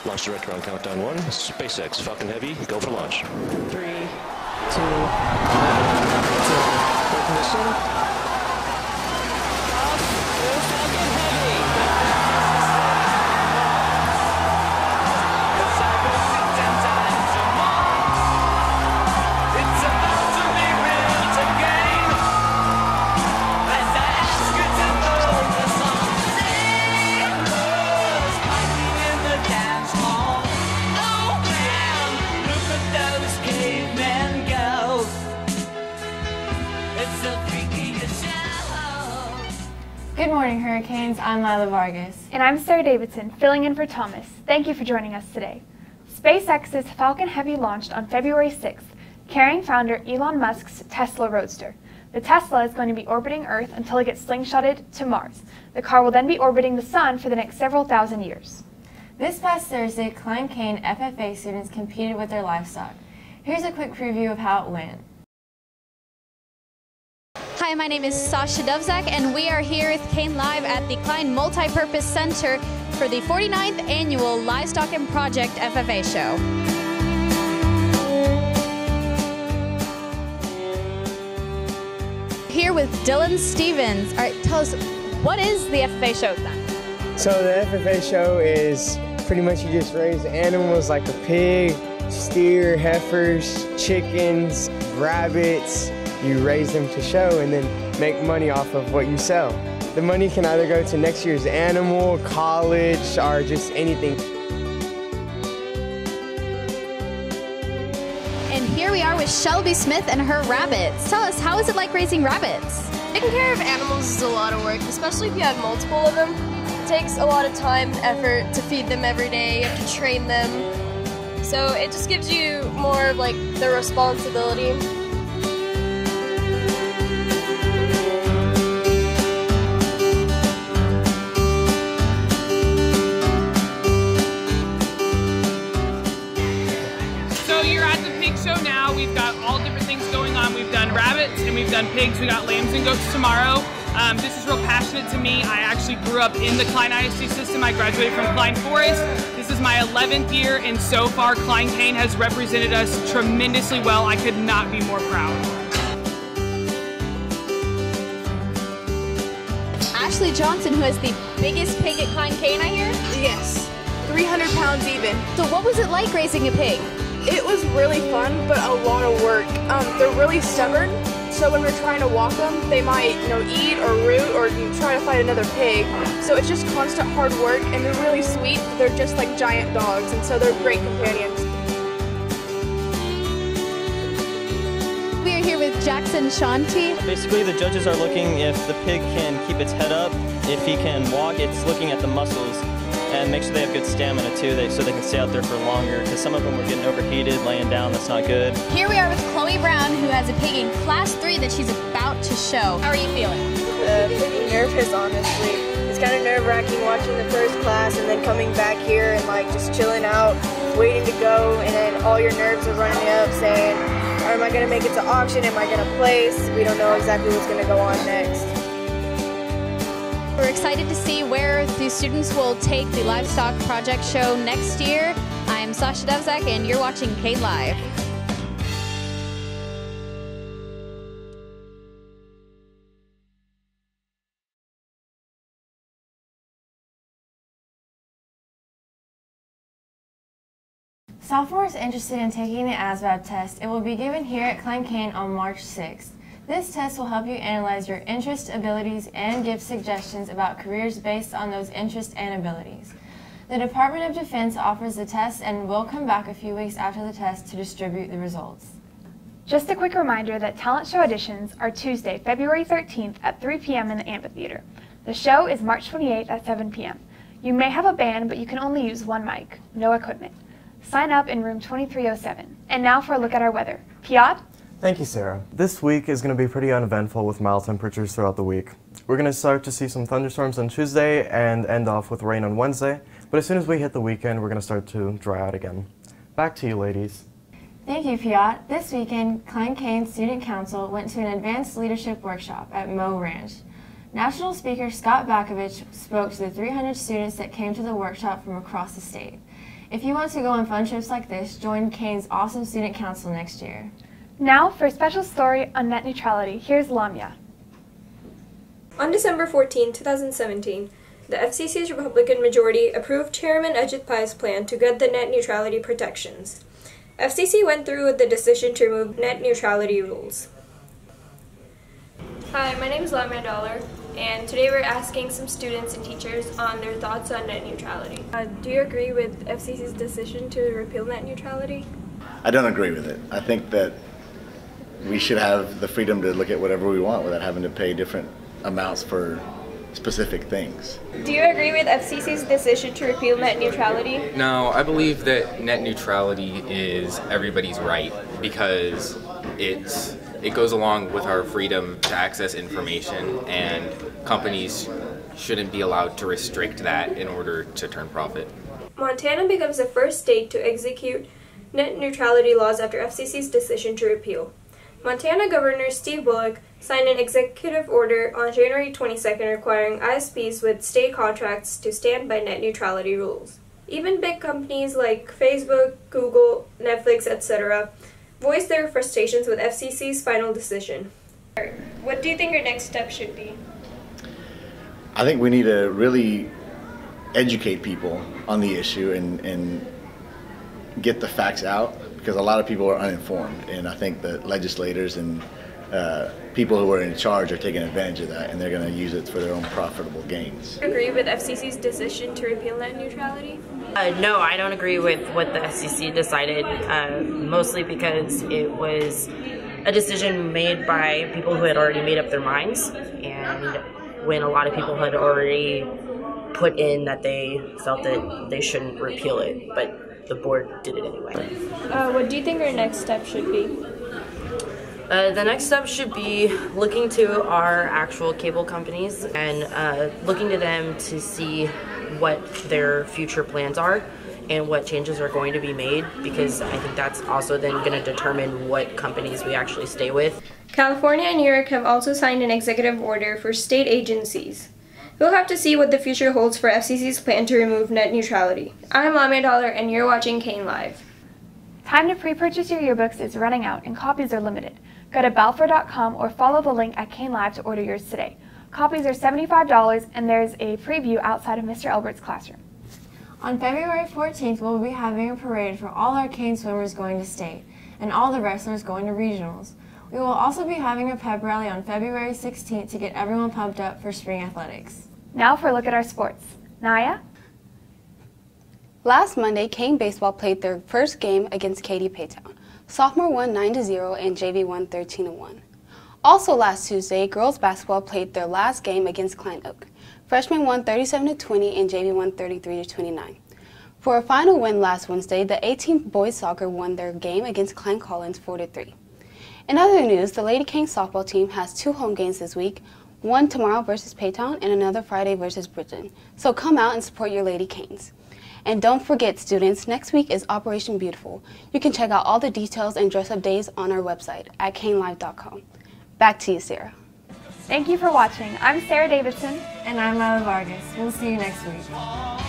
Launch director on countdown 1. SpaceX Falcon Heavy, go for launch. 3, 2, 1. Ignition. Good morning, Hurricanes. I'm Lila Vargas. And I'm Sarah Davidson, filling in for Thomas. Thank you for joining us today. SpaceX's Falcon Heavy launched on February 6th, carrying founder Elon Musk's Tesla Roadster. The Tesla is going to be orbiting Earth until it gets slingshotted to Mars. The car will then be orbiting the Sun for the next several thousand years. This past Thursday, Cain FFA students competed with their livestock. Here's a quick preview of how it went. Hi, my name is Sasha Dovzak, and we are here with CainLive at the Klein Multipurpose Center for the 49th Annual Livestock and Project FFA Show. Here with Dylan Stevens. All right, tell us, what is the FFA show then? So the FFA show is pretty much you just raise animals like a pig, steer, heifers, chickens, rabbits. You raise them to show and then make money off of what you sell. The money can either go to next year's animal, college, or just anything. And here we are with Shelby Smith and her rabbits. Tell us, how is it like raising rabbits? Taking care of animals is a lot of work, especially if you have multiple of them. It takes a lot of time and effort to feed them every day, you have to train them. So it just gives you more of like the responsibility. We've got all different things going on. We've done rabbits and we've done pigs. We got lambs and goats tomorrow. This is real passionate to me. I actually grew up in the Klein ISD system. I graduated from Klein Forest. This is my 11th year, and so far Cain has represented us tremendously well. I could not be more proud. Ashley Johnson, who has the biggest pig at Cain, I hear? Yes, 300 pounds even. So what was it like raising a pig? It was really fun, but a lot of work. They're really stubborn, so when we're trying to walk them, they might, eat or root or try to fight another pig. So it's just constant hard work, and they're really sweet. They're just like giant dogs, and so they're great companions. We are here with Jackson Shanti. Basically, the judges are looking if the pig can keep its head up, if he can walk. It's looking at the muscles and make sure they have good stamina too, so they can stay out there for longer, because some of them were getting overheated, laying down. That's not good. Here we are with Chloe Brown, who has a pig in Class 3 that she's about to show. How are you feeling? Pretty nervous, honestly. It's kind of nerve-wracking watching the first class and then coming back here and just chilling out, waiting to go, and then all your nerves are running up saying, am I going to make it to auction? Am I going to place? We don't know exactly what's going to go on next. We're excited to see where the students will take the Livestock Project Show next year. I'm Sasha Dovzak, and you're watching CainLive. Sophomores interested in taking the ASVAB test, it will be given here at Cain on March 6th. This test will help you analyze your interests, abilities, and give suggestions about careers based on those interests and abilities. The Department of Defense offers the test and will come back a few weeks after the test to distribute the results. Just a quick reminder that talent show auditions are Tuesday, February 13th at 3 p.m. in the amphitheater. The show is March 28th at 7 p.m. You may have a band, but you can only use one mic, no equipment. Sign up in room 2307. And now for a look at our weather. Piotr? Thank you, Sarah. This week is going to be pretty uneventful with mild temperatures throughout the week. We're going to start to see some thunderstorms on Tuesday and end off with rain on Wednesday, but as soon as we hit the weekend, we're going to start to dry out again. Back to you, ladies. Thank you, Piotr. This weekend, Cain Student Council went to an advanced leadership workshop at Moe Ranch. National Speaker Scott Bakovich spoke to the 300 students that came to the workshop from across the state. If you want to go on fun trips like this, join Cain's awesome student council next year. Now for a special story on net neutrality, here's Lamia. On December 14, 2017, the FCC's Republican majority approved Chairman Ajit Pai's plan to gut the net neutrality protections. FCC went through with the decision to remove net neutrality rules. Hi, my name is Lamia Dollar, and today we're asking some students and teachers on their thoughts on net neutrality. Do you agree with FCC's decision to repeal net neutrality? I don't agree with it. I think that we should have the freedom to look at whatever we want without having to pay different amounts for specific things. Do you agree with FCC's decision to repeal net neutrality? No, I believe that net neutrality is everybody's right because it goes along with our freedom to access information, and companies shouldn't be allowed to restrict that in order to turn profit. Montana becomes the first state to execute net neutrality laws after FCC's decision to repeal. Montana Governor Steve Bullock signed an executive order on January 22nd requiring ISPs with state contracts to stand by net neutrality rules. Even big companies like Facebook, Google, Netflix, etc. voiced their frustrations with FCC's final decision. What do you think your next step should be? I think we need to really educate people on the issue and get the facts out, because a lot of people are uninformed, and I think that legislators and people who are in charge are taking advantage of that, and they're going to use it for their own profitable gains. Do you agree with FCC's decision to repeal net neutrality? No, I don't agree with what the FCC decided, mostly because it was a decision made by people who had already made up their minds, and when a lot of people had already put in that they felt that they shouldn't repeal it, but the board did it anyway. What do you think our next step should be? The next step should be looking to our actual cable companies and looking to them to see what their future plans are and what changes are going to be made, because I think that's also then going to determine what companies we actually stay with. California and New York have also signed an executive order for state agencies. We'll have to see what the future holds for FCC's plan to remove net neutrality. I'm Lamia Dollar, and you're watching CainLive. Time to pre-purchase your yearbooks is running out and copies are limited. Go to balfour.com or follow the link at CainLive to order yours today. Copies are $75 and there's a preview outside of Mr. Elbert's classroom. On February 14th, we'll be having a parade for all our Cain swimmers going to state and all the wrestlers going to regionals. We will also be having a pep rally on February 16th to get everyone pumped up for spring athletics. Now for a look at our sports. Naya? Last Monday, Cain baseball played their first game against Katy Paytown. Sophomore won 9-0 and JV won 13-1. Also last Tuesday, girls basketball played their last game against Klein Oak. Freshmen won 37-20 and JV won 33-29. For a final win last Wednesday, the A-team boys soccer won their game against Klein Collins 4-3. In other news, the Lady Cain softball team has 2 home games this week, one tomorrow versus Paytown and another Friday versus Bridgeton. So come out and support your Lady Cains. And don't forget, students, next week is Operation Beautiful. You can check out all the details and dress-up days on our website at CainLive.com. Back to you, Sarah. Thank you for watching. I'm Sarah Davidson. And I'm Ella Vargas. We'll see you next week.